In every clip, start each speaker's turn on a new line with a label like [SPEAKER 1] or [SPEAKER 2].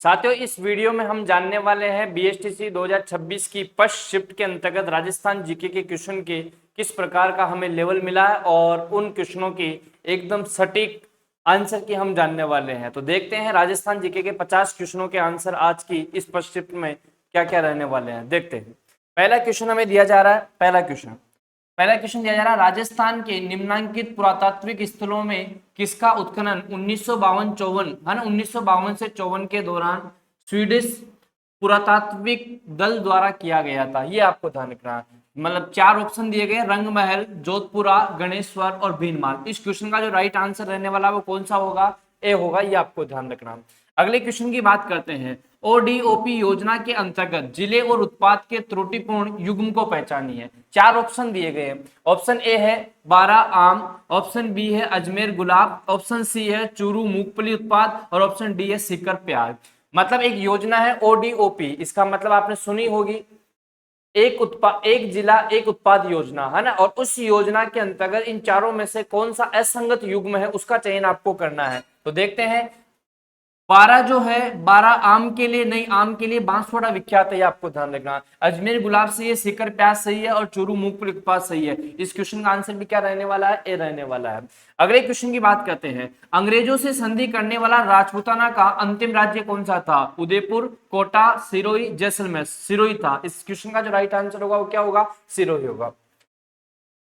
[SPEAKER 1] साथियों, इस वीडियो में हम जानने वाले हैं बीएसटीसी 2026 की फर्स्ट शिफ्ट के अंतर्गत राजस्थान जीके के क्वेश्चन के किस प्रकार का हमें लेवल मिला है और उन क्वेश्चनों की एकदम सटीक आंसर की हम जानने वाले हैं। तो देखते हैं राजस्थान जीके के 50 क्वेश्चनों के आंसर आज की इस फर्स्ट शिफ्ट में क्या क्या रहने वाले हैं। देखते हैं। पहला क्वेश्चन हमें दिया जा रहा है। पहला क्वेश्चन दिया जा रहा है, राजस्थान के निम्नांकित पुरातात्विक स्थलों में किसका उत्खनन 1952-54 है ना 1952 से 54 के दौरान स्वीडिश पुरातात्विक दल द्वारा किया गया था। ये आपको ध्यान रखना है। मतलब 4 ऑप्शन दिए गए, रंगमहल, जोधपुरा, गणेश्वर और भीनमाल। इस क्वेश्चन का जो राइट आंसर रहने वाला वो कौन सा होगा? ए होगा। ये आपको ध्यान रखना। अगले क्वेश्चन की बात करते हैं। ओडीओपी योजना के अंतर्गत जिले और उत्पाद के त्रुटिपूर्ण युग्म को पहचानिए। 4 ऑप्शन दिए गए हैं। ऑप्शन ए है 12 आम, ऑप्शन बी है अजमेर गुलाब, ऑप्शन सी है चूरू मूंगफली उत्पाद और ऑप्शन डी है सीकर प्याज। मतलब एक योजना है ओडीओपी, इसका मतलब आपने सुनी होगी, एक जिला एक उत्पाद योजना, है ना। और उस योजना के अंतर्गत इन चारों में से कौन सा असंगत युग्म है उसका चयन आपको करना है। तो देखते हैं। 12 जो है 12 आम के लिए, नहीं आम के लिए बांसवाड़ा विख्यात है, आपको ध्यान रखना। अजमेर गुलाब सही है, सीकर प्याज सही है और चूरू मूंगफली उत्पाद सही है। इस क्वेश्चन का आंसर भी क्या रहने वाला है? ए रहने वाला है। अगले क्वेश्चन की बात करते हैं। अंग्रेजों से संधि करने वाला राजपूताना का अंतिम राज्य कौन सा था? उदयपुर, कोटा, सिरोही, जैसलमेर। सिरोही था। इस क्वेश्चन का जो राइट आंसर होगा वो क्या होगा? सिरोही होगा।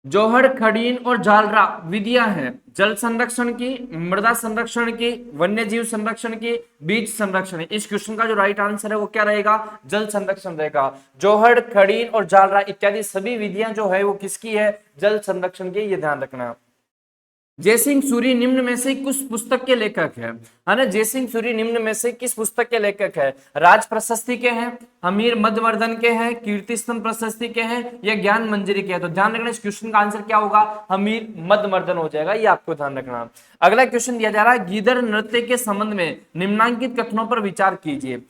[SPEAKER 1] जोहड़, खड़ीन और जालरा विधियां हैं जल संरक्षण की, मृदा संरक्षण की, वन्य जीव संरक्षण की, बीज संरक्षण की। इस क्वेश्चन का जो राइट आंसर है वो क्या रहेगा? जल संरक्षण रहेगा। जोहड़, खड़ीन और जालरा इत्यादि सभी विधियां जो है वो किसकी है? जल संरक्षण की। ये ध्यान रखना। जयसिंह सूरी निम्न में से किस पुस्तक के लेखक है ना? जयसिंह सूरी निम्न में से किस पुस्तक के लेखक है? राज प्रशस्ति के हैं, हमीर मध्यवर्धन के हैं, कीर्ति स्तंभ प्रशस्ति के हैं या ज्ञान मंजरी के हैं? तो ध्यान रखना, इस क्वेश्चन का आंसर क्या होगा? हमीर मध्यवर्धन हो जाएगा। ये आपको ध्यान रखना। अगला क्वेश्चन दिया जा रहा है, गीदड़ नृत्य के संबंध में निम्नांकित कथनों पर विचार कीजिए,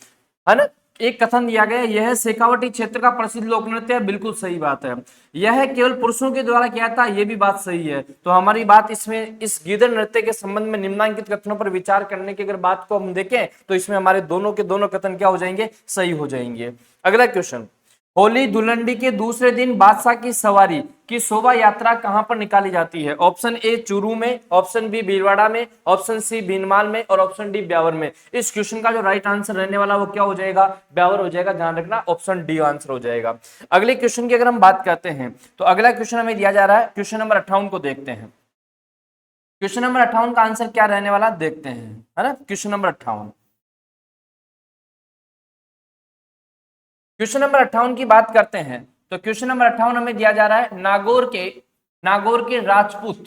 [SPEAKER 1] है ना। एक कथन दिया गया, यह शेखावटी क्षेत्र का प्रसिद्ध लोक नृत्य है। बिल्कुल सही बात है। यह केवल पुरुषों के द्वारा किया था। यह भी बात सही है। तो हमारी बात इसमें इस गीदड़ नृत्य के संबंध में निम्नांकित कथनों पर विचार करने की अगर बात को हम देखें तो इसमें हमारे दोनों के दोनों कथन क्या हो जाएंगे? सही हो जाएंगे। अगला क्वेश्चन, होली धुलंडी के दूसरे दिन बादशाह की सवारी की शोभा यात्रा कहां पर निकाली जाती है? ऑप्शन ए चूरू में, ऑप्शन बी भीलवाड़ा में, ऑप्शन सी भीनमाल में और ऑप्शन डी ब्यावर में। इस क्वेश्चन का जो राइट आंसर रहने वाला वो क्या हो जाएगा? ब्यावर हो जाएगा। ध्यान रखना, ऑप्शन डी आंसर हो जाएगा। अगले क्वेश्चन की अगर हम बात करते हैं तो अगला क्वेश्चन हमें दिया जा रहा है, क्वेश्चन नंबर 58 को देखते हैं। क्वेश्चन नंबर 58 का आंसर क्या रहने वाला देखते हैं, है ना। क्वेश्चन नंबर 58, क्वेश्चन नंबर 58 की बात करते हैं तो क्वेश्चन नंबर 58 हमें दिया जा रहा है, नागौर के राजपूत,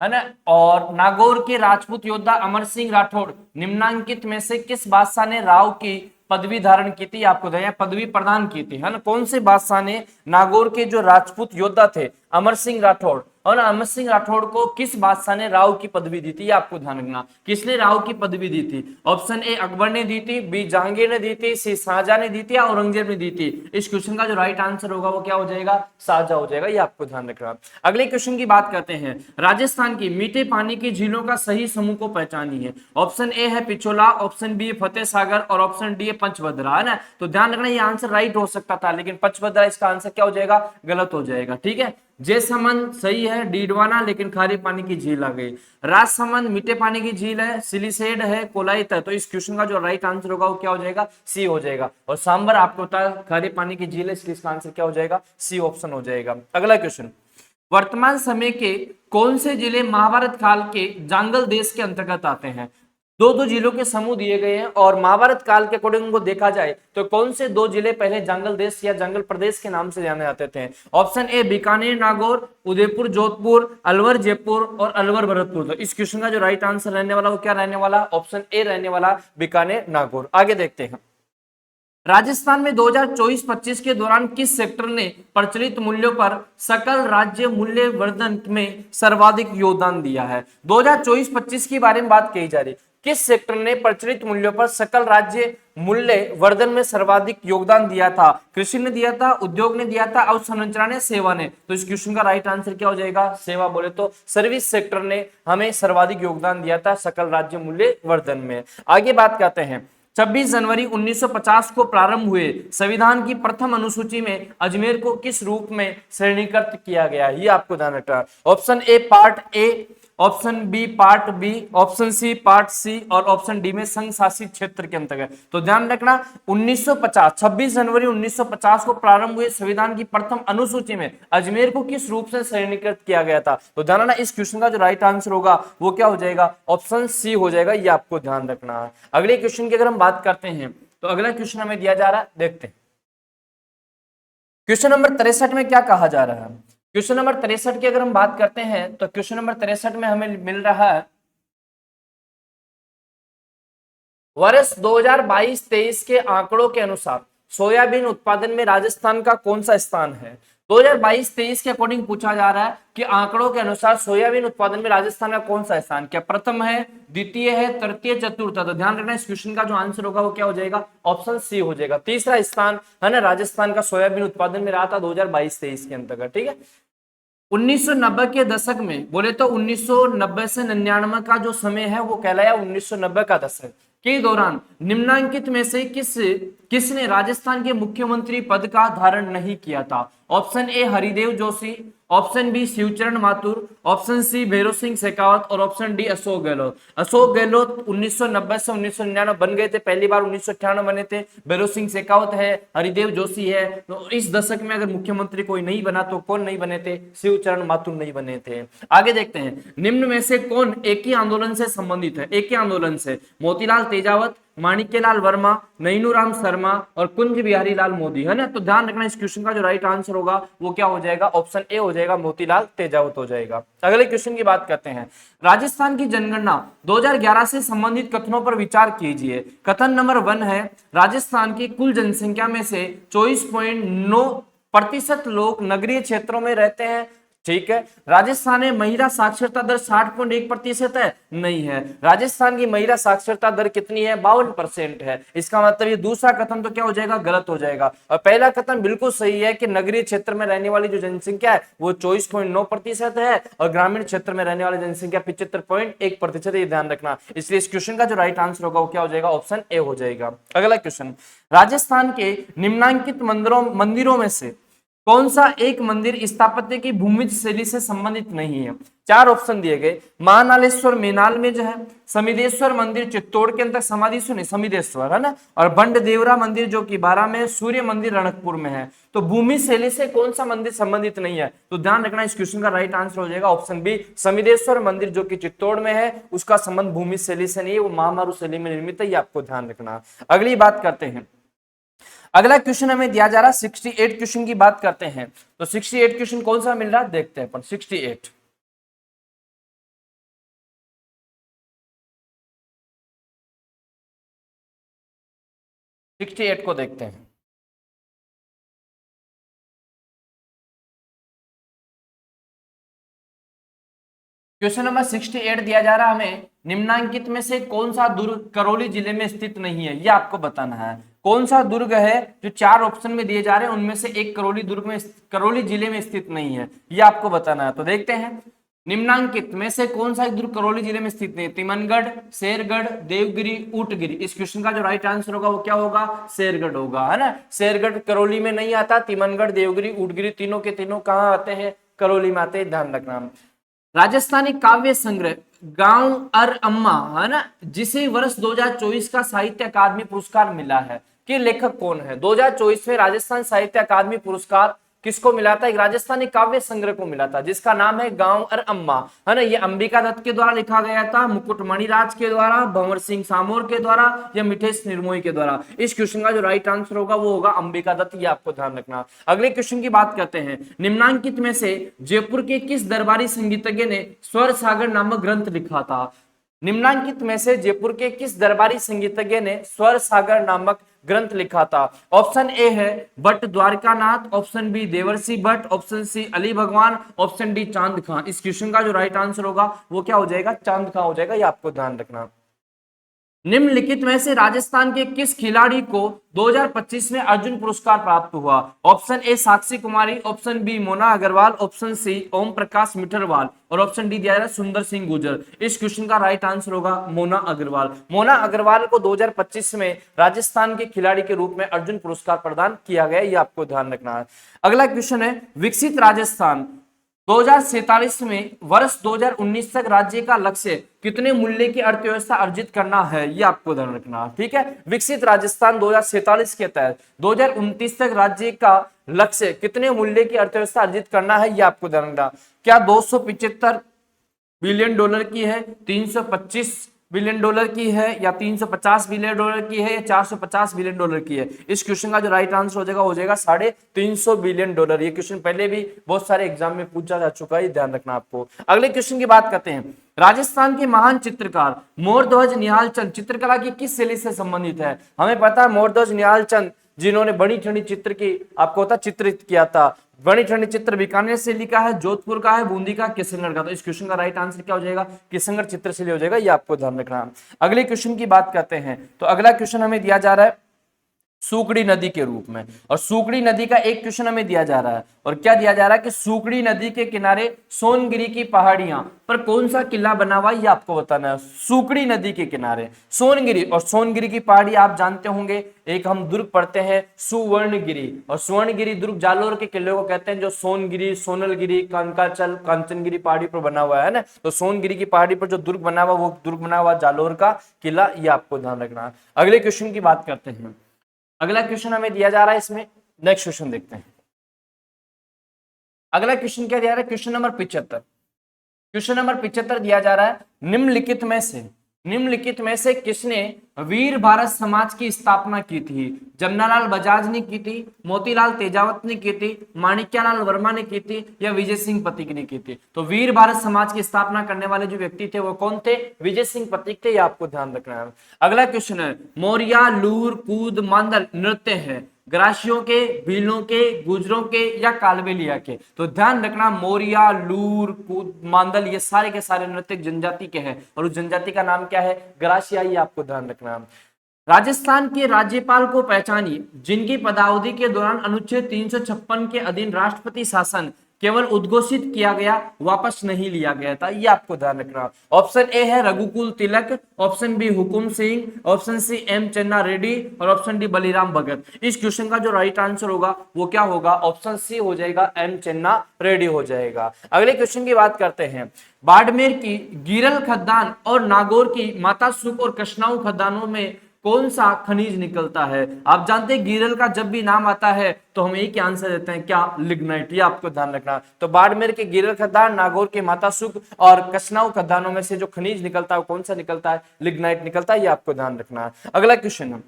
[SPEAKER 1] है ना, और नागौर के राजपूत योद्धा अमर सिंह राठौड़ निम्नांकित में से किस बादशाह ने राव की पदवी धारण की थी? आपको पदवी प्रदान की थी, है ना। कौन से बादशाह ने नागौर के जो राजपूत योद्धा थे अमर सिंह राठौड़, और अमर सिंह राठौड़ को किस बादशाह ने राव की पदवी दी थी? आपको ध्यान रखना, किसने राव की पदवी दी थी। ऑप्शन ए अकबर ने दी थी, बी जहांगीर ने दी थी, सी शाहजहां ने दी थी या औरंगजेब ने दी थी। इस क्वेश्चन का जो राइट आंसर होगा वो क्या हो जाएगा? शाहजहां हो जाएगा। ये आपको ध्यान रखना। अगले क्वेश्चन की बात करते हैं। राजस्थान की मीठे पानी की झीलों का सही समूह को पहचानिए। ऑप्शन ए है पिछोला, ऑप्शन बी फतेह सागर और ऑप्शन डी है पंचभद्रा, है ना। तो ध्यान रखना, ये आंसर राइट हो सकता था लेकिन पंचभद्रा इसका आंसर क्या हो जाएगा? गलत हो जाएगा। ठीक है। जयसमंद सही है, डीडवाना लेकिन खारे पानी की झील आ गई। राजसमंद मीठे पानी की झील है, सिलिसेड है, कोलायत है। तो इस क्वेश्चन का जो राइट आंसर होगा वो क्या हो जाएगा? सी हो जाएगा। और सांबर आपको पता है खारे पानी की झील है, इसलिए इसका आंसर क्या हो जाएगा? सी ऑप्शन हो जाएगा। अगला क्वेश्चन, वर्तमान समय के कौन से जिले महाभारत काल के जांगल देश के अंतर्गत आते हैं? दो जिलों के समूह दिए गए हैं और महाभारत काल के अकॉर्डिंग को देखा जाए तो कौन से 2 जिले पहले जंगल देश या जंगल प्रदेश के नाम से जाने जाते थे? ऑप्शन ए बीकानेर नागौर, उदयपुर जोधपुर, अलवर जयपुर और अलवर भरतपुर। तो इस क्वेश्चन का जो राइट आंसर रहने वाला वो क्या रहने वाला? ऑप्शन ए रहने वाला, बीकानेर नागौर। आगे देखते हैं। राजस्थान में 2024-25 के दौरान किस सेक्टर ने प्रचलित मूल्यों पर सकल राज्य मूल्य वर्धन में सर्वाधिक योगदान दिया है? 2024-25 के बारे में बात की जा रही है। किस सेक्टर ने प्रचलित मूल्यों पर सकल राज्य मूल्य वर्धन में सर्वाधिक योगदान दिया था? कृषि ने दिया था, उद्योग ने दिया था, अवसंरचना ने, सेवा ने। तो इस क्वेश्चन का राइट आंसर क्या हो जाएगा? सेवा। बोले तो सर्विस सेक्टर ने हमें सर्वाधिक योगदान दिया था सकल राज्य मूल्य वर्धन में। आगे बात करते हैं। 26 जनवरी 1950 को प्रारंभ हुए संविधान की प्रथम अनुसूची में अजमेर को किस रूप में श्रेणीकृत किया गया, ये आपको ध्यान रखना है। Option A part A, option B part B, option C part C और ऑप्शन डी में संघ शासित क्षेत्र के अंतर्गत। तो ध्यान रखना 1950, 26 जनवरी 1950 को प्रारंभ हुए संविधान की प्रथम अनुसूची में अजमेर को किस रूप से श्रेणीकृत किया गया था। तो ध्यान रखना इस क्वेश्चन का जो राइट आंसर होगा वो क्या हो जाएगा, ऑप्शन सी हो जाएगा, ये आपको ध्यान रखना है। अगले क्वेश्चन की अगर हम बात करते हैं तो अगला क्वेश्चन हमें दिया जा रहा है, देखते हैं क्वेश्चन नंबर 63 में क्या कहा जा रहा है। क्वेश्चन नंबर 63 की अगर हम बात करते हैं तो क्वेश्चन नंबर 63 में हमें मिल रहा है वर्ष 2022-23 के आंकड़ों के अनुसार सोयाबीन उत्पादन में राजस्थान का कौन सा स्थान है। 2022-23 के अकॉर्डिंग पूछा जा रहा है कि आंकड़ों के अनुसार सोयाबीन उत्पादन में राजस्थान का कौन सा स्थान, क्या प्रथम है, द्वितीय है, तृतीय, चतुर्थ। तो ध्यान रखना इस क्वेश्चन का जो आंसर होगा वो क्या हो जाएगा, ऑप्शन सी हो जाएगा। तीसरा स्थान है ना राजस्थान का सोयाबीन उत्पादन में रहा था 2022-23 के अंतर्गत, ठीक है। 1990 के दशक में बोले तो 1990 से 99 का जो समय है वो कहलाया 1990 का दशक के दौरान निम्नांकित में से किसने राजस्थान के मुख्यमंत्री पद का धारण नहीं किया था। Option A Haridev Joshi, option B Shivcharan Mathur, option C Bhairav Singh Shekhawat और ऑप्शन डी अशोक गहलोत। अशोक गहलोत 1990 से 1999 बन गए थे, पहली बार 1998 बने थे। भैरव सिंह शेखावत है, हरिदेव जोशी है। तो इस दशक में अगर मुख्यमंत्री कोई नहीं बना तो कौन नहीं बने थे, शिवचरण माथुर नहीं बने थे। आगे देखते हैं निम्न में से कौन एक ही आंदोलन से संबंधित है। एक ही आंदोलन से मोतीलाल तेजावत, माणिक्यलाल वर्मा, नैनूराम शर्मा और कुंज बिहारी लाल मोदी, है ना। तो ध्यान रखना इस क्वेश्चन का जो राइट आंसर होगा वो क्या हो जाएगा, ऑप्शन ए हो जाएगा, मोतीलाल तेजावत हो जाएगा। अगले क्वेश्चन की बात करते हैं। राजस्थान की जनगणना 2011 से संबंधित कथनों पर विचार कीजिए। कथन नंबर 1 है राजस्थान की कुल जनसंख्या में से 24.9% लोग नगरीय क्षेत्रों में रहते हैं, ठीक है। राजस्थान में महिला साक्षरता दर 60.1% है, नहीं है। राजस्थान की महिला साक्षरता दर कितनी है, 52% है। इसका मतलब ये दूसरा कथन तो क्या हो जाएगा, गलत हो जाएगा। और पहला कथन बिल्कुल सही है कि नगरीय क्षेत्र में रहने वाली जो जनसंख्या है वो 24.9% है और ग्रामीण क्षेत्र में रहने वाली जनसंख्या 75.1% है, ये ध्यान रखना। इसलिए इस क्वेश्चन का जो राइट आंसर होगा वो क्या हो जाएगा, ऑप्शन ए हो जाएगा। अगला क्वेश्चन, राजस्थान के निम्नांकित मंदिरों में से कौन सा एक मंदिर स्थापत्य की भूमिज शैली से संबंधित नहीं है। 4 ऑप्शन दिए गए, महानालेश्वर मेनाल में जो है, समिदेश्वर मंदिर चित्तौड़ के अंदर, समाधि सुने समिदेश्वर है ना, और बंड देवरा मंदिर जो कि बारां में, सूर्य मंदिर रणकपुर में है। तो भूमि शैली से कौन सा मंदिर संबंधित नहीं है। तो ध्यान रखना इस क्वेश्चन का राइट आंसर हो जाएगा ऑप्शन बी, समिदेश्वर मंदिर जो कि चित्तौड़ में है उसका संबंध भूमि शैली से नहीं है, वो महामारू शैली में निर्मित है, ये आपको ध्यान रखना। अगली बात करते हैं, अगला क्वेश्चन हमें दिया जा रहा है 68 क्वेश्चन की बात करते हैं। तो 68 क्वेश्चन कौन सा मिल रहा है देखते हैं अपन। 68 को देखते हैं। क्वेश्चन नंबर 68 दिया जा रहा है हमें, निम्नांकित में से कौन सा दुर्ग करौली जिले में स्थित नहीं है, ये आपको बताना है। कौन सा दुर्ग है जो 4 ऑप्शन में दिए जा रहे हैं उनमें से एक करौली जिले में स्थित नहीं है, ये आपको बताना है। तो देखते हैं निम्नांकित में से कौन सा एक दुर्ग करौली जिले में स्थित नहीं, तिमनगढ़, शेरगढ़, देवगिरी, ऊटगिरी। इस क्वेश्चन का जो राइट आंसर होगा वो क्या होगा, शेरगढ़ होगा, है ना। शेरगढ़ करौली में नहीं आता, तिमनगढ़, देवगिरी, ऊटगिरी तीनों के तीनों कहाँ आते हैं, करौली में आते हैं, ध्यान रखना। राजस्थानी काव्य संग्रह गांव अर अम्मा, है ना, जिसे वर्ष 2024 का साहित्य अकादमी पुरस्कार मिला है, कि लेखक कौन है। 2024 में राजस्थान साहित्य अकादमी पुरस्कार किसको मिला था, एक राजस्थानी काव्य संग्रह को मिला था जिसका नाम है गांव और अम्मा, है ना। ये अंबिका दत्त के द्वारा लिखा गया था, मुकुट मणिराज के द्वारा, भंवर सिंह सामोर के द्वारा या मिठेश निर्मोही के द्वारा। इस क्वेश्चन का जो राइट आंसर होगा वो होगा अंबिका दत्त, ये आपको ध्यान रखना। अगले क्वेश्चन की बात करते हैं, निम्नांकित में से जयपुर के किस दरबारी संगीतज्ञ ने स्वर सागर नामक ग्रंथ लिखा था। निम्नांकित में से जयपुर के किस दरबारी संगीतज्ञ ने स्वर सागर नामक ग्रंथ लिखा था। ऑप्शन ए है भट्ट द्वारकानाथ, ऑप्शन बी देवर्षि भट्ट, ऑप्शन सी अली भगवान, ऑप्शन डी चांद खां। इस क्वेश्चन का जो राइट आंसर होगा वो क्या हो जाएगा, चांद खां हो जाएगा, ये आपको ध्यान रखना। निम्नलिखित में से राजस्थान के किस खिलाड़ी को 2025 में अर्जुन पुरस्कार प्राप्त हुआ? Option A Sakshi Kumari, option B Mona Agarwal, option C Om Prakash Mitharwal और ऑप्शन डी दिया जा रहा है सुंदर सिंह गुर्जर। इस क्वेश्चन का राइट आंसर होगा मोना अग्रवाल। मोना अग्रवाल को 2025 में राजस्थान के खिलाड़ी के रूप में अर्जुन पुरस्कार प्रदान किया गया, ये आपको ध्यान रखना है। अगला क्वेश्चन है, विकसित राजस्थान 2047 में वर्ष 2019 तक राज्य का लक्ष्य कितने मूल्य की अर्थव्यवस्था अर्जित करना है, ये आपको ध्यान रखना है। ठीक है, विकसित राजस्थान 2047 के तहत 2029 तक राज्य का लक्ष्य कितने मूल्य की अर्थव्यवस्था अर्जित करना है, ये आपको ध्यान रखना। क्या 275 बिलियन डॉलर की है, 325 बिलियन डॉलर की है, या 350 बिलियन डॉलर की है, या 450 बिलियन डॉलर की है? इस क्वेश्चन का जो राइट आंसर हो जाएगा 350 बिलियन डॉलर। ये क्वेश्चन पहले भी बहुत सारे एग्जाम में पूछा जा चुका है, ध्यान रखना आपको। अगले क्वेश्चन की बात करते हैं, राजस्थान के महान चित्रकार मोरध्वज निहाल चंद चित्रकला की किस शैली से संबंधित है? हमें पता है मोरध्वज निहाल चंद जिन्होंने बड़ी ठंडी चित्र की आपको पता चित्रित किया था। बड़ी ठंडी चित्र बीकानेर शैली का है, जोधपुर का है, बूंदी का, किशनगढ़ का। तो इस क्वेश्चन का राइट आंसर क्या हो जाएगा? किशनगढ़ चित्र शैली हो जाएगा, ये आपको ध्यान रखना है। अगले क्वेश्चन की बात करते हैं, तो अगला क्वेश्चन हमें दिया जा रहा है सूकड़ी नदी के रूप में, और सूकड़ी नदी का एक क्वेश्चन हमें दिया जा रहा है, और क्या दिया जा रहा है कि सूकड़ी नदी के किनारे सोनगिरी की पहाड़ियां पर कौन सा किला बना हुआ, ये आपको बताना है। सूकड़ी नदी के किनारे सोनगिरी, और सोनगिरी की पहाड़ी आप जानते होंगे, एक हम दुर्ग पढ़ते हैं सुवर्णगिरी, और सुवर्णगिरी दुर्ग जालोर के किले को कहते हैं, जो सोनगिरी, सोनलगिरी, कंकाचल, कांचनगिरी पहाड़ी पर बना हुआ है ना। तो सोनगिरी की पहाड़ी पर जो दुर्ग बना हुआ, वो दुर्ग बना हुआ जालोर का किला, ये आपको ध्यान रखना है। अगले क्वेश्चन की बात करते हैं, अगला क्वेश्चन हमें दिया जा रहा है, इसमें नेक्स्ट क्वेश्चन देखते हैं। अगला क्वेश्चन क्या दिया जा रहा है? Question number 75। क्वेश्चन नंबर 75 दिया जा रहा है, निम्नलिखित में से किसने वीर भारत समाज की स्थापना की थी? जमनालाल बजाज ने की थी, मोतीलाल तेजावत ने की थी, माणिक्यलाल वर्मा ने की थी, या विजय सिंह पथिक ने की थी? तो वीर भारत समाज की स्थापना करने वाले जो व्यक्ति थे वो कौन थे? विजय सिंह पथिक थे, ये आपको ध्यान रखना है। अगला क्वेश्चन है, मोरिया, लूर, कूद, मांदल नृत्य है ग्रासियों के, भीलों के, गुजरों के, या कालबेलिया के? तो ध्यान रखना, मोरिया, लूर, कूद, मांदल ये सारे के सारे नृत्य जनजाति के हैं, और उस जनजाति का नाम क्या है? ग्रासिया, ये आपको ध्यान रखना। राजस्थान के राज्यपाल को पहचानिए जिनकी पदावधि के दौरान अनुच्छेद 356 के अधीन राष्ट्रपति शासन केवल उद्घोषित किया गया, वापस नहीं लिया गया था, ये आपको ध्यान रखना। ऑप्शन ए है रघुकुल तिलक, option B Hukum Singh, option C M चन्ना रेड्डी, और ऑप्शन डी बलिराम भगत। इस क्वेश्चन का जो राइट आंसर होगा वो क्या होगा? ऑप्शन सी हो जाएगा, एम चन्ना रेड्डी हो जाएगा। अगले क्वेश्चन की बात करते हैं, बाड़मेर की गिरल खदान और नागौर की माता सुख और कशनाऊ खदानों में कौन सा खनिज निकलता है? आप जानते हैं गिरल का जब भी नाम आता है तो हम एक आंसर देते हैं, क्या? लिग्नाइट, ये आपको ध्यान रखना। तो बाड़मेर के गिरल खदान, नागौर के माता सुख और कशनाऊ खदानों में से जो खनिज निकलता है वो कौन सा निकलता है? लिग्नाइट निकलता है, ये आपको ध्यान रखना। अगला क्वेश्चन है,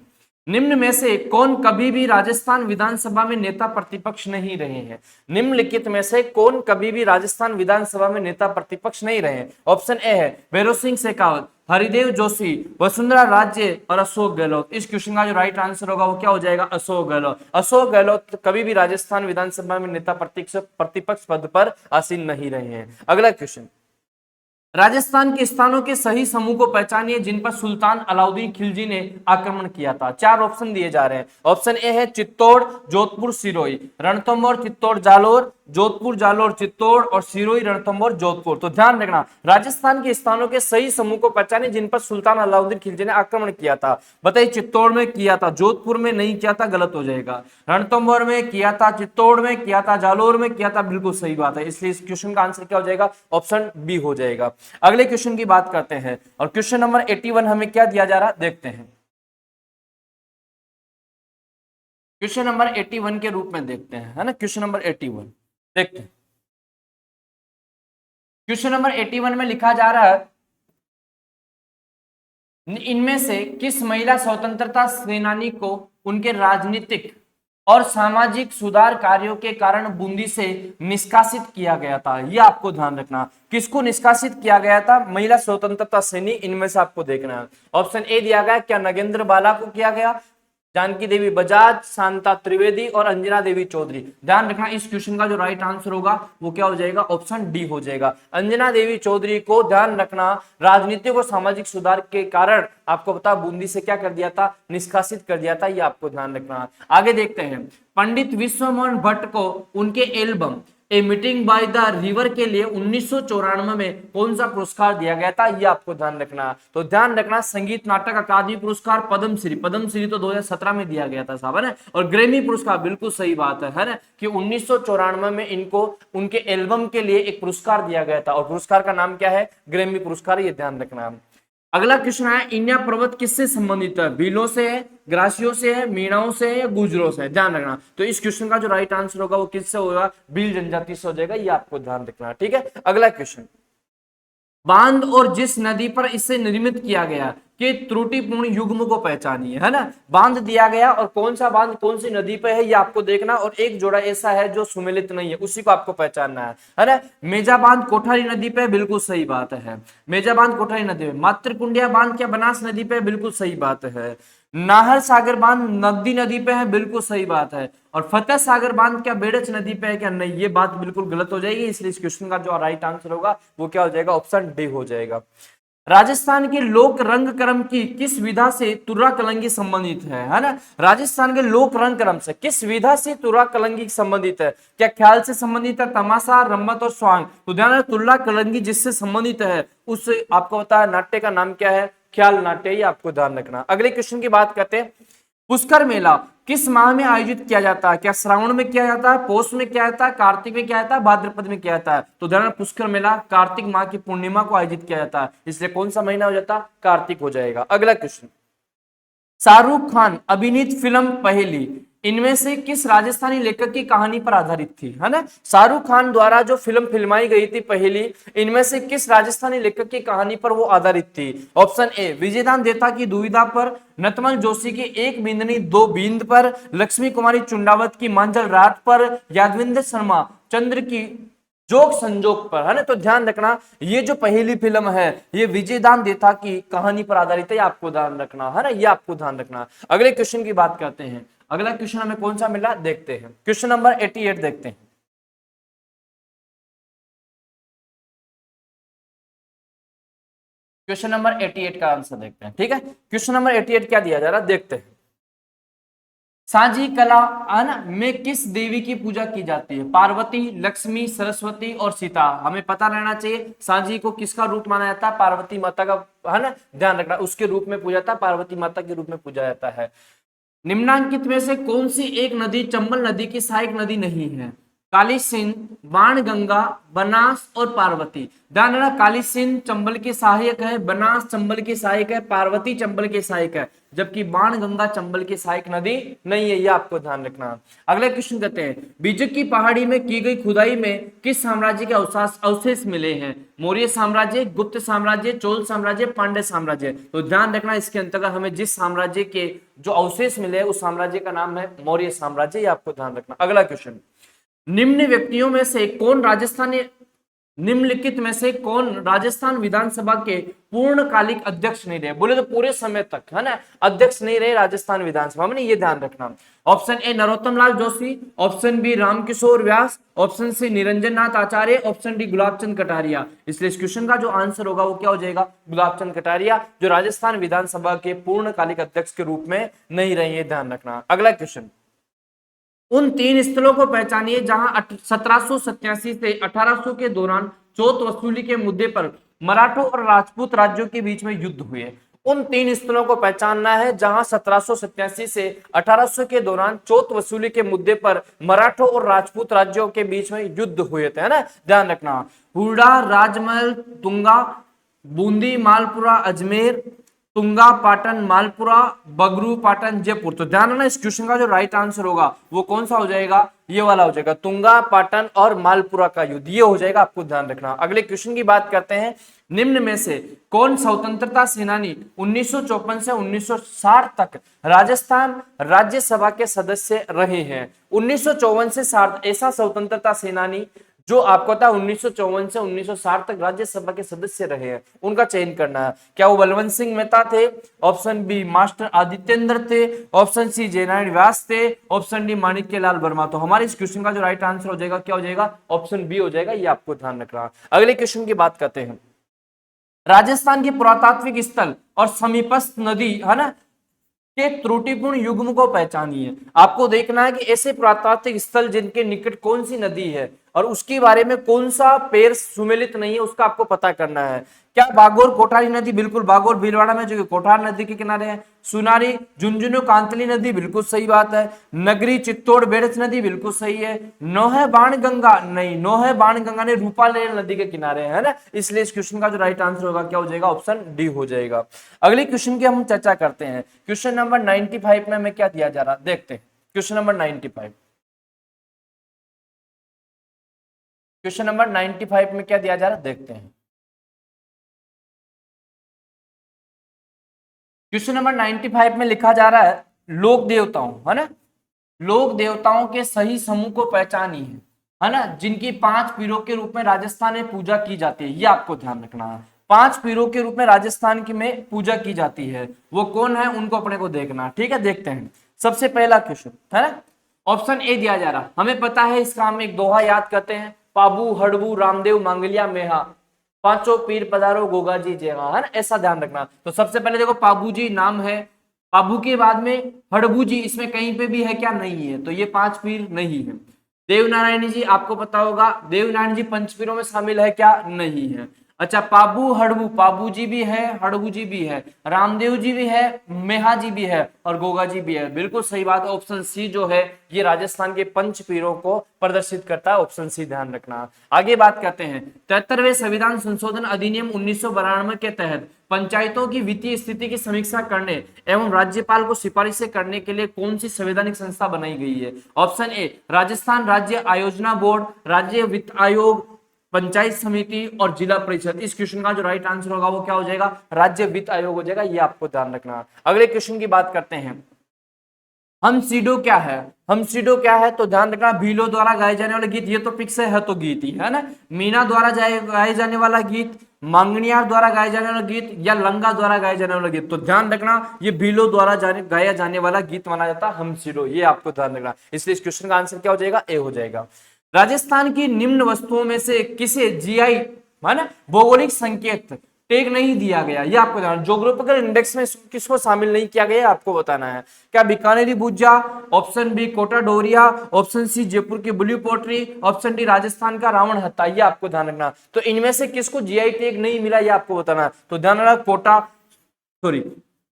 [SPEAKER 1] निम्न में से कौन कभी भी राजस्थान विधानसभा में नेता प्रतिपक्ष नहीं रहे हैं? निम्नलिखित में से कौन कभी भी राजस्थान विधानसभा में नेता प्रतिपक्ष नहीं रहे हैं? ऑप्शन ए है भैरव सिंह शेखावत, हरिदेव जोशी, वसुंधरा राजे और अशोक गहलोत। इस क्वेश्चन का जो राइट आंसर होगा वो क्या हो जाएगा? अशोक गहलोत। अशोक गहलोत कभी भी राजस्थान विधानसभा में नेता प्रतिपक्ष पद पर आसीन नहीं रहे हैं। अगला क्वेश्चन, राजस्थान के स्थानों के सही समूह को पहचानिए जिन पर सुल्तान अलाउद्दीन खिलजी ने आक्रमण किया था। चार ऑप्शन दिए जा रहे हैं। ऑप्शन ए है चित्तौड़, जोधपुर, सिरोही। रणथंभौर, चित्तौड़, जालोर, जोधपुर, जालोर, चित्तौड़, और सिरोही, रणथंभौर, जोधपुर। तो ध्यान रखना, राजस्थान के स्थानों के सही समूह को पहचानिए जिन पर सुल्तान अलाउद्दीन खिलजी ने आक्रमण किया था। बताइए, चित्तौड़ में किया था, जोधपुर में नहीं किया था, गलत हो जाएगा। रणथंभौर में किया था, चित्तौड़ में किया था, जालोर में किया था, बिल्कुल सही बात है। इसलिए इस क्वेश्चन का आंसर क्या हो जाएगा? ऑप्शन बी हो जाएगा। अगले क्वेश्चन की बात करते हैं, और क्वेश्चन नंबर 81 हमें क्या दिया जा रहा है देखते हैं। क्वेश्चन नंबर 81 के रूप में देखते हैं, है ना। क्वेश्चन नंबर 81 देखते हैं। क्वेश्चन नंबर 81 में लिखा जा रहा है, इनमें से किस महिला स्वतंत्रता सेनानी को उनके राजनीतिक और सामाजिक सुधार कार्यों के कारण बूंदी से निष्कासित किया गया था? यह आपको ध्यान रखना, किसको निष्कासित किया गया था? महिला स्वतंत्रता सेनानी, इनमें से आपको देखना है। ऑप्शन ए दिया गया, क्या नगेंद्र बाला को किया गया, जानकी देवी बजाज, शांता त्रिवेदी और अंजना देवी चौधरी। ध्यान रखना इस क्वेश्चन का जो राइट आंसर होगा वो क्या हो जाएगा, ऑप्शन डी हो जाएगा। अंजना देवी चौधरी को ध्यान रखना राजनीतिक और सामाजिक सुधार के कारण आपको पता बूंदी से क्या कर दिया था, निष्कासित कर दिया था, ये आपको ध्यान रखना। आगे देखते हैं, पंडित विश्वमोहन भट्ट को उनके album a meeting by the river के लिए 1994 में कौन सा पुरस्कार दिया गया था, ये आपको ध्यान रखना। तो ध्यान रखना संगीत नाटक अकादमी पुरस्कार, पद्मश्री तो 2017 में दिया गया था साहब, है ना। और ग्रैमी पुरस्कार, बिल्कुल सही बात है ना, कि 1994 में इनको उनके एल्बम के लिए एक पुरस्कार दिया गया था और पुरस्कार का नाम क्या है, ग्रैमी पुरस्कार, ये ध्यान रखना। अगला क्वेश्चन है, इन्या पर्वत किससे संबंधित है, भीलों से है, ग्रासियों से है, मीणाओं से है या गुजरों से है, ध्यान रखना। तो इस क्वेश्चन का जो राइट आंसर होगा वो किससे होगा, भील जनजाति से हो जाएगा, ये आपको ध्यान रखना, ठीक है। अगला क्वेश्चन, बांध और जिस नदी पर इसे निर्मित किया गया कि त्रुटिपूर्ण युग्म को पहचानिए, है ना। बांध दिया गया और कौन सा बांध कौन सी नदी पे है ये आपको देखना, और एक जोड़ा ऐसा है जो सुमेलित नहीं है, उसी को आपको पहचानना है ना। मेजा बांध कोठारी नदी पे, बिल्कुल सही बात है, मेजा बांध कोठारी नदी पे। मातृकुंडिया बांध क्या बनास नदी पे, बिल्कुल सही बात है। नाहर सागर बांध नगदी नदी पे है, बिल्कुल सही बात है। और फतेह सागर बांध क्या बेड़च नदी पे है क्या, नहीं, ये बात बिल्कुल गलत हो जाएगी, इसलिए इस क्वेश्चन का जो राइट आंसर होगा वो क्या हो जाएगा, ऑप्शन डी हो जाएगा। राजस्थान के लोक रंग क्रम की किस विधा से तुर्रा कलंगी संबंधित है ना। राजस्थान के लोक रंग क्रम से किस विधा से तुर्रा कलंगी संबंधित है, क्या ख्याल से संबंधित है, तमाशा, रम्मत और स्वांग। तो ध्यान रखना तुर्रा कलंगी जिससे संबंधित है उस आपको पता है नाट्य का नाम क्या है, ख्याल नाट्य, ये आपको ध्यान रखना। अगले क्वेश्चन की बात करते हैं, पुष्कर मेला किस माह में आयोजित किया जाता है, क्या श्रावण में किया जाता है, पौष में किया जाता है, कार्तिक में किया जाता है, भाद्रपद में किया जाता है। तो ध्यान, पुष्कर मेला कार्तिक माह की पूर्णिमा को आयोजित किया जाता है, इसलिए कौन सा महीना हो जाता है, कार्तिक हो जाएगा। अगला क्वेश्चन, शाहरुख खान अभिनीत फिल्म पहेली इनमें से किस राजस्थानी लेखक की कहानी पर आधारित थी, है ना। शाहरुख खान द्वारा जो फिल्म फिल्माई गई थी पहेली, इनमें से किस राजस्थानी लेखक की कहानी पर वो आधारित थी। ऑप्शन ए विजयदान देता की दुविधा पर, नतमल जोशी की एक बिंदनी दो बींद पर, लक्ष्मी कुमारी चुंडावत की मांझल रात पर, यादविंद्र शर्मा चंद्र की जोक संजोग पर, है ना। तो ध्यान रखना ये जो पहली फिल्म है ये विजयदान देता की कहानी पर आधारित है, आपको ध्यान रखना, है ना, ये आपको ध्यान रखना। अगले क्वेश्चन की बात करते हैं, अगला क्वेश्चन हमें कौन सा मिला देखते हैं, क्वेश्चन नंबर 88 देखते हैं। क्वेश्चन नंबर 88 का आंसर देखते हैं, ठीक है। क्वेश्चन नंबर 88 क्या दिया जा रहा है देखते हैं। साझी कला है में किस देवी की पूजा की जाती है, पार्वती, लक्ष्मी, सरस्वती और सीता। हमें पता रहना चाहिए साझी को किसका रूप माना जाता है, पार्वती माता का, है ना, ध्यान रखना, उसके रूप में पूजा जाता है, पार्वती माता के रूप में पूजा जाता है। निम्नांकित में से कौन सी एक नदी चंबल नदी की सहायक नदी नहीं है, काली सिंध, बाणगंगा, बनास और पार्वती। ध्यान रखना काली सिंध चंबल की सहायक है, बनास चंबल की सहायक है, पार्वती चंबल की सहायक है, जबकि बाणगंगा चंबल की सहायक नदी नहीं है, ये आपको ध्यान रखना। अगले क्वेश्चन कहते हैं, बीजक की पहाड़ी में की गई खुदाई में किस साम्राज्य के अवशेष मिले हैं, मौर्य साम्राज्य, गुप्त साम्राज्य, चोल साम्राज्य, पांड्य साम्राज्य। तो ध्यान रखना इसके अंतर्गत हमें जिस साम्राज्य के जो अवशेष मिले उस साम्राज्य का नाम है मौर्य साम्राज्य, ये आपको ध्यान रखना। अगला क्वेश्चन, निम्न व्यक्तियों में से कौन राजस्थानी निम्नलिखित में से कौन राजस्थान विधानसभा के पूर्णकालिक अध्यक्ष नहीं रहे, बोले तो पूरे समय तक, है ना, अध्यक्ष नहीं रहे राजस्थान विधानसभा में, ये ध्यान रखना। Option A Narottam Lal Joshi, option B Ramkishore Vyas, option C Niranjan Nath Acharya, option D Gulabchand Kataria. इसलिए इस क्वेश्चन का जो आंसर होगा वो क्या हो जाएगा, गुलाबचंद कटारिया, जो राजस्थान विधानसभा के पूर्णकालिक अध्यक्ष के रूप में नहीं रहे, ध्यान रखना। अगला क्वेश्चन, उन तीन स्थलों को पहचानिए जहां 1787 से 1800 के दौरान चौथ वसूली के मुद्दे पर मराठों और राजपूत राज्यों के बीच में युद्ध हुए। उन तीन स्थलों को पहचानना है जहां 1787 से 1800 के दौरान चौथ वसूली के मुद्दे पर मराठों और राजपूत राज्यों के बीच में युद्ध हुए थे, है ना, ध्यान रखना। हुडा, राजमहल, तुंगा, बूंदी, मालपुरा, अजमेर, तुंगा, पाटन, मालपुरा, बगरू, पाटन, जयपुर। तो ध्यान रखना इस क्वेश्चन का जो राइट आंसर होगा वो कौन सा हो जाएगा, ये वाला हो जाएगा, तुंगा, पाटन और मालपुरा का युद्ध, ये हो जाएगा, आपको ध्यान रखना। अगले क्वेश्चन की बात करते हैं, निम्न में से कौन स्वतंत्रता सेनानी 1954 से 1960 तक राजस्थान राज्यसभा के सदस्य रहे हैं। 1954 से 60 ऐसा स्वतंत्रता सेनानी जो आपको पता है 1954 से 1960 तक राज्यसभा के सदस्य रहे हैं, उनका चयन करना है। क्या वो बलवंत सिंह मेहता थे, ऑप्शन बी मास्टर आदित्येंद्र थे, ऑप्शन सी जयनारायण व्यास थे, ऑप्शन डी माणिक्यलाल वर्मा। तो हमारे इस क्वेश्चन का जो राइट आंसर हो जाएगा क्या हो जाएगा, ऑप्शन बी हो जाएगा, ये आपको ध्यान रखना है। अगले क्वेश्चन की बात करते हैं। राजस्थान के पुरातात्विक स्थल और समीपस्थ नदी है ना के त्रुटिपूर्ण युग्म को पहचानिए। आपको देखना है कि ऐसे पुरातात्विक स्थल जिनके निकट कौन सी नदी है और उसके बारे में कौन सा पेड़ सुमेलित नहीं है, उसका आपको पता करना है। क्या बागोर कोठारी नदी, बिल्कुल बागोर भीलवाड़ा में जो कि कोठार नदी के किनारे है। सुनारी झुंझुनू कांतली नदी, बिल्कुल सही बात है। नगरी चित्तौड़ बेड़च नदी, बिल्कुल सही है। नोहे बाण गंगा, नहीं, नोहे बाण गंगा ने रूपालेर नदी के किनारे है ना, इसलिए इस क्वेश्चन का जो राइट आंसर होगा क्या हो जाएगा, ऑप्शन डी हो जाएगा। अगले क्वेश्चन की हम चर्चा करते हैं। क्वेश्चन नंबर 95 में हमें क्या दिया जा रहा है, देखते हैं। क्वेश्चन नंबर 95, क्वेश्चन नंबर 95 में क्या दिया जा रहा है, देखते हैं। क्वेश्चन नंबर 95 में लिखा जा रहा है लोक देवताओं, है ना, लोक देवताओं के सही समूह को पहचानिए, है ना, जिनकी 5 पीरों के रूप में राजस्थान में पूजा की जाती है। ये आपको ध्यान रखना है, 5 पीरों के रूप में राजस्थान की में पूजा की जाती है, वो कौन है, उनको अपने को देखना। ठीक है, देखते हैं। सबसे पहला क्वेश्चन है ना, ऑप्शन ए दिया जा रहा, हमें पता है इसका हम एक दोहा याद करते हैं, पाबू हड़बू रामदेव मांगलिया मेहा, पांचों पीर पधारो गोगा जी जयगा, है ना, ऐसा ध्यान रखना। तो सबसे पहले देखो पाबू जी नाम है, पाबू के बाद में हड़बू जी, इसमें कहीं पे भी है क्या, नहीं है, तो ये 5 पीर नहीं है। देवनारायण जी आपको पता होगा, देवनारायण जी पंचपीरों में शामिल है क्या, नहीं है। अच्छा, पाबू हड़बू, पाबू जी भी है, हड़बू जी भी है, रामदेव जी भी है, मेहा जी भी है और गोगा जी भी है, बिल्कुल सही बात है। ऑप्शन सी जो है ये राजस्थान के पंच पीरों को प्रदर्शित करता है, ऑप्शन सी ध्यान रखना। आगे बात करते हैं। 73वें संविधान संशोधन अधिनियम 1992 के तहत पंचायतों की वित्तीय स्थिति की समीक्षा करने एवं राज्यपाल को सिफारिशें करने के लिए कौन सी संवैधानिक संस्था बनाई गई है। ऑप्शन ए राजस्थान राज्य आयोजना बोर्ड, राज्य वित्त आयोग, पंचायत समिति और जिला परिषद। इस क्वेश्चन का जो राइट आंसर होगा वो क्या हो जाएगा, राज्य वित्त आयोग हो जाएगा, ये आपको ध्यान रखना। अगले क्वेश्चन की बात करते हैं। हमसीडो क्या है, हमसीडो क्या है, तो ध्यान रखना भीलो द्वारा गाए जाने वाला गीत, ये तो फिक्स है तो गीत ही है ना, मीना द्वारा गाए जाने वाला गीत, मांगनियार द्वारा गाए जाने वाला गीत या लंगा द्वारा गाए जाने वाला गीत। तो ध्यान रखना ये भीलो द्वारा गाया जाने वाला गीत माना जाता है हमसीडो, ये आपको ध्यान रखना। इसलिए इस क्वेश्चन का आंसर क्या हो जाएगा, ए हो जाएगा। राजस्थान की निम्न वस्तुओं में से किसे जीआई है ना भौगोलिक संकेत टैग नहीं दिया गया, ये आपको जानना। ज्योग्राफिकल इंडेक्स में किसको शामिल नहीं किया गया आपको बताना है। क्या Bikaneri bhujia, option B Kota Doria, option C Jaipur की blue pottery, option D Rajasthan का रावण हत्ता, ये आपको ध्यान रखना। तो इनमें से किसको जीआई टैग नहीं मिला ये आपको बताना है। तो ध्यान रखना कोटा, सॉरी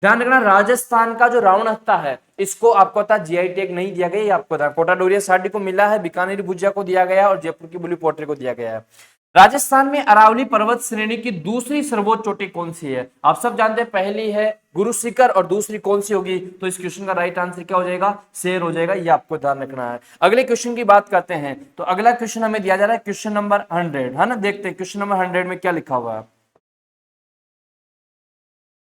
[SPEAKER 1] ध्यान रखना राजस्थान का जो रावण हत्ता है इसको आपको पता जीआई टैग नहीं दिया गया, ये आपको पता। कोटा डोरिया साड़ी को मिला है, बीकानेरी भुज्जा को दिया गया और जयपुर की ब्लू पोट्री को दिया गया है। राजस्थान में अरावली पर्वत श्रेणी की दूसरी सर्वोच्च चोटी कौन सी है, आप सब जानते हैं पहली है गुरु शिखर और दूसरी कौन सी होगी। तो इस क्वेश्चन का राइट आंसर क्या हो जाएगा, शेर हो जाएगा, ये आपको ध्यान रखना है। अगले क्वेश्चन की बात करते हैं। तो अगला क्वेश्चन हमें दिया जा रहा है क्वेश्चन नंबर 100 है ना, देखते हैं क्वेश्चन नंबर 100 में क्या लिखा हुआ है।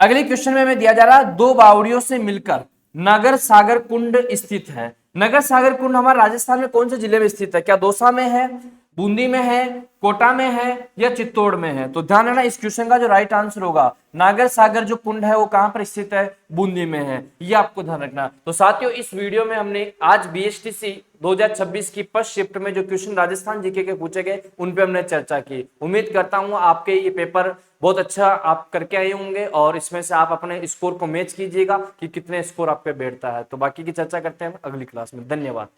[SPEAKER 1] अगले क्वेश्चन में हमें दिया जा रहा है दो बावड़ियों से मिलकर नगर सागर कुंड स्थित है। नगर सागर कुंड हमारे राजस्थान में कौन से जिले में स्थित है, क्या दौसा में है, बूंदी में है, कोटा में है या चित्तौड़ में है। तो ध्यान रखना इस क्वेश्चन का जो राइट आंसर होगा, नागर सागर जो कुंड है वो कहां पर स्थित है, बूंदी में है, ये आपको ध्यान रखना। तो साथियों इस वीडियो में हमने आज बीएसटीसी 2026 की फर्स्ट शिफ्ट में जो क्वेश्चन राजस्थान जीके के पूछे गए उन पे हमने चर्चा की। उम्मीद करता हूं आपके ये पेपर बहुत अच्छा आप करके आए होंगे और इसमें से आप अपने स्कोर को मैच कीजिएगा कि कितने स्कोर आप पे बैठता है। तो बाकी की चर्चा करते हैं अगली क्लास में। धन्यवाद।